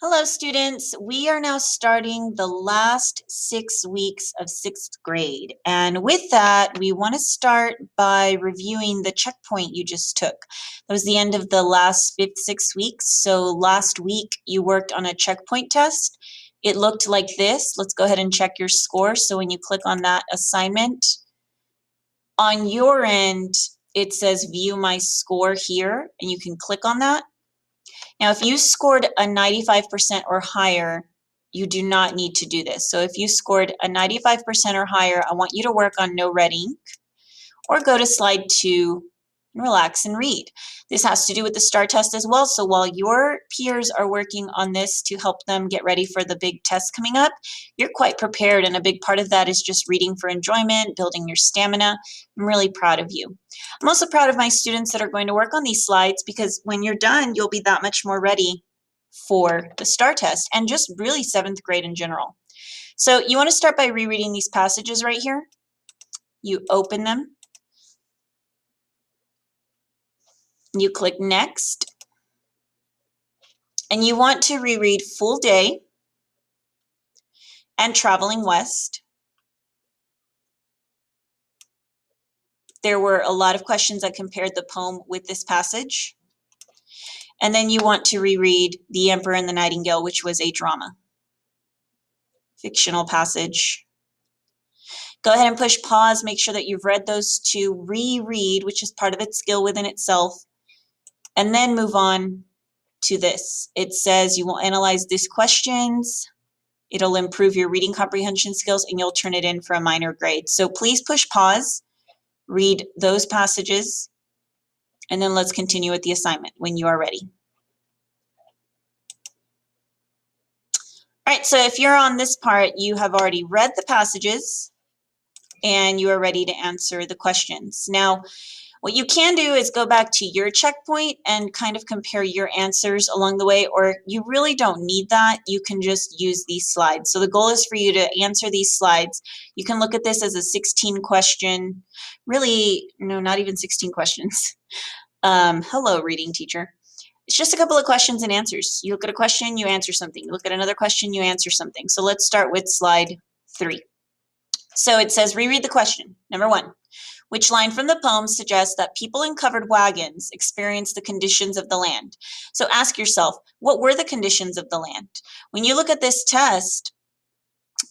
Hello, students. We are now starting the last 6 weeks of 6th grade. And with that, we want to start by reviewing the checkpoint you just took. That was the end of the last 6 weeks. So last week, you worked on a checkpoint test. It looked like this. Let's go ahead and check your score. So when you click on that assignment, on your end, it says view my score here, and you can click on that. Now, if you scored a 95% or higher, you do not need to do this. So if you scored a 95% or higher, I want you to work on no red ink or go to slide 2 and relax and read. This has to do with the STAR test as well. So while your peers are working on this to help them get ready for the big test coming up, you're quite prepared. And a big part of that is just reading for enjoyment, building your stamina. I'm really proud of you. I'm also proud of my students that are going to work on these slides because when you're done, you'll be that much more ready for the STAR test and just really 7th grade in general. So you want to start by rereading these passages right here. You open them. You click next. And you want to reread Full Day and Traveling West. There were a lot of questions that compared the poem with this passage. And then you want to reread The Emperor and the Nightingale, which was a drama, fictional passage. Go ahead and push pause. Make sure that you've read those two. Reread, which is part of its skill within itself. And then move on to this. It says you will analyze these questions. It'll improve your reading comprehension skills, and you'll turn it in for a minor grade. So please push pause, read those passages, and then let's continue with the assignment when you are ready. All right, so if you're on this part, you have already read the passages and you are ready to answer the questions. Now, what you can do is go back to your checkpoint and kind of compare your answers along the way, or you really don't need that. You can just use these slides. So the goal is for you to answer these slides. You can look at this as a 16 question, really, no, not even 16 questions. Hello, reading teacher. It's just a couple of questions and answers. You look at a question, you answer something. You look at another question, you answer something. So let's start with slide 3. So it says, reread the question. Number 1. Which line from the poem suggests that people in covered wagons experience the conditions of the land? So ask yourself, what were the conditions of the land? When you look at this test,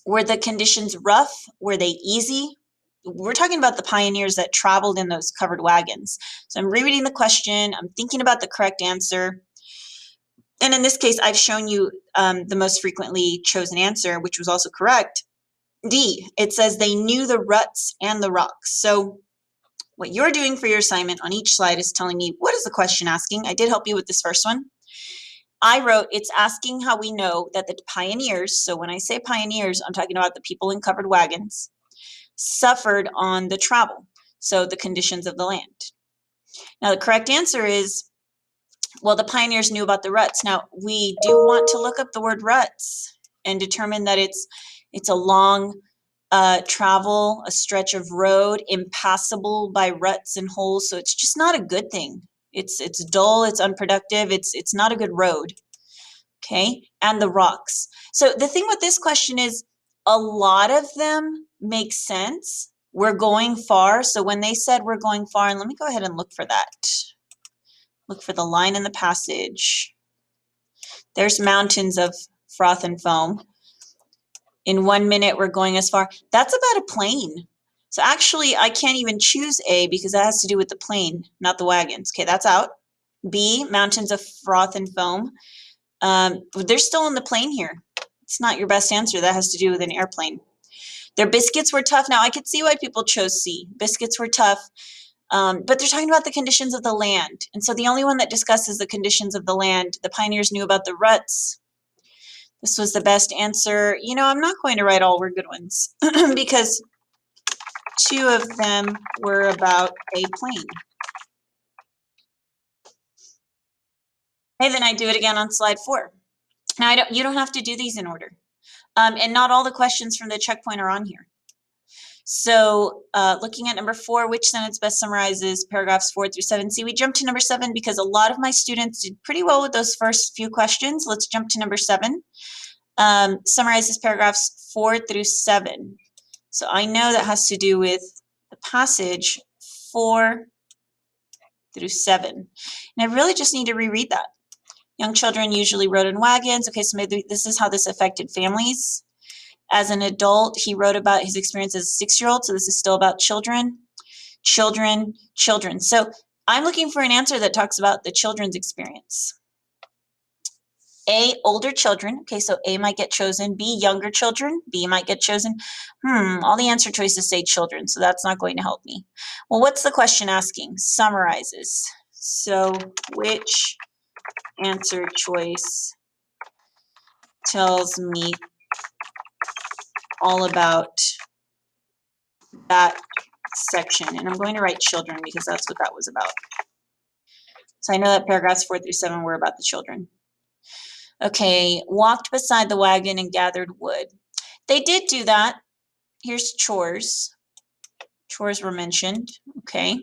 were the conditions rough? Were they easy? We're talking about the pioneers that traveled in those covered wagons. So I'm rereading the question. I'm thinking about the correct answer. And in this case, I've shown you the most frequently chosen answer, which was also correct. D, it says they knew the ruts and the rocks. So what you're doing for your assignment on each slide is telling me, what is the question asking? I did help you with this first one. I wrote, it's asking how we know that the pioneers, so when I say pioneers, I'm talking about the people in covered wagons, suffered on the travel, so the conditions of the land. Now, the correct answer is, well, the pioneers knew about the ruts. Now, we do want to look up the word ruts and determine that it's a long travel, a stretch of road, impassable by ruts and holes. So it's just not a good thing. It's dull, it's unproductive, it's not a good road. Okay, and the rocks. So the thing with this question is a lot of them make sense. We're going far. So when they said we're going far, and let me go ahead and look for that. Look for the line in the passage. There's mountains of froth and foam. In 1 minute, we're going as far. That's about a plane. So actually, I can't even choose A because that has to do with the plane, not the wagons. Okay, that's out. B, mountains of froth and foam. They're still in the plane here. It's not your best answer. That has to do with an airplane. Their biscuits were tough. Now, I could see why people chose C. Biscuits were tough. But they're talking about the conditions of the land. And so the only one that discusses the conditions of the land, the pioneers knew about the ruts. This was the best answer. You know, I'm not going to write all were good ones because 2 of them were about a plane. Okay, then I do it again on slide 4. Now, you don't have to do these in order. And not all the questions from the checkpoint are on here. So looking at number 4, which sentence best summarizes paragraphs 4 through 7? See, we jumped to number 7 because a lot of my students did pretty well with those first few questions. Let's jump to number 7. Summarizes paragraphs 4 through 7. So I know that has to do with the passage 4 through 7. And I really just need to reread that. Young children usually rode in wagons. Okay, so maybe this is how this affected families. As an adult, he wrote about his experience as a 6-year-old, so this is still about children. Children, children. So I'm looking for an answer that talks about the children's experience. A, older children. Okay, so A might get chosen. B, younger children. B might get chosen. All the answer choices say children, so that's not going to help me. Well, what's the question asking? Summarizes. So which answer choice tells me all about that section? And I'm going to write children because that's what that was about. So I know that paragraphs 4 through 7 were about the children. Okay, walked beside the wagon and gathered wood. They did do that. Here's chores. Chores were mentioned. Okay,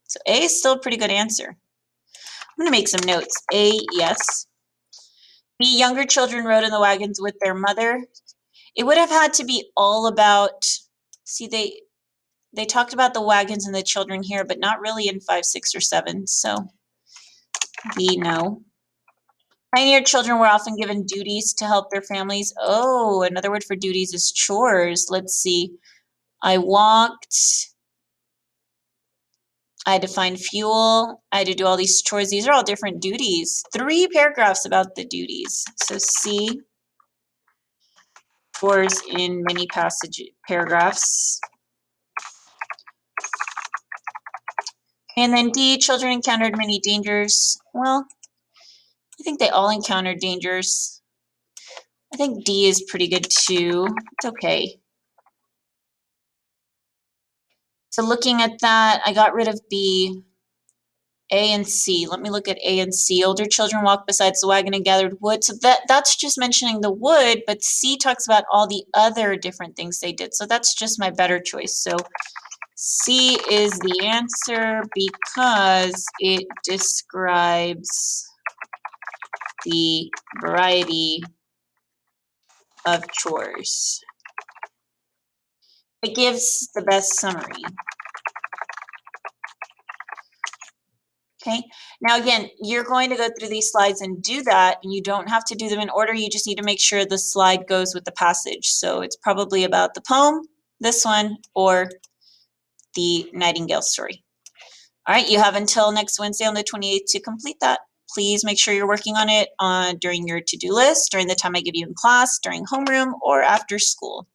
so A is still a pretty good answer. I'm going to make some notes. A, yes. B, younger children rode in the wagons with their mother. It would have had to be all about, see, they talked about the wagons and the children here, but not really in 5, 6, or 7. So B, no. Pioneer children were often given duties to help their families. Oh, another word for duties is chores. Let's see. I walked. I had to find fuel. I had to do all these chores. These are all different duties. 3 paragraphs about the duties. So C, chores in many paragraphs. And then D, children encountered many dangers. Well, I think they all encountered dangers. I think D is pretty good too. It's okay. So looking at that, I got rid of B. A and C. Let me look at A and C. Older children walked beside the wagon and gathered wood. So that's just mentioning the wood, but C talks about all the other different things they did. So that's just my better choice. So C is the answer because it describes the variety of chores. It gives the best summary. Okay, now again, you're going to go through these slides and do that, and you don't have to do them in order. You just need to make sure the slide goes with the passage. So it's probably about the poem, this one, or the Nightingale story. All right, you have until next Wednesday on the 28th to complete that. Please make sure you're working on it during your to-do list, during the time I give you in class, during homeroom, or after school.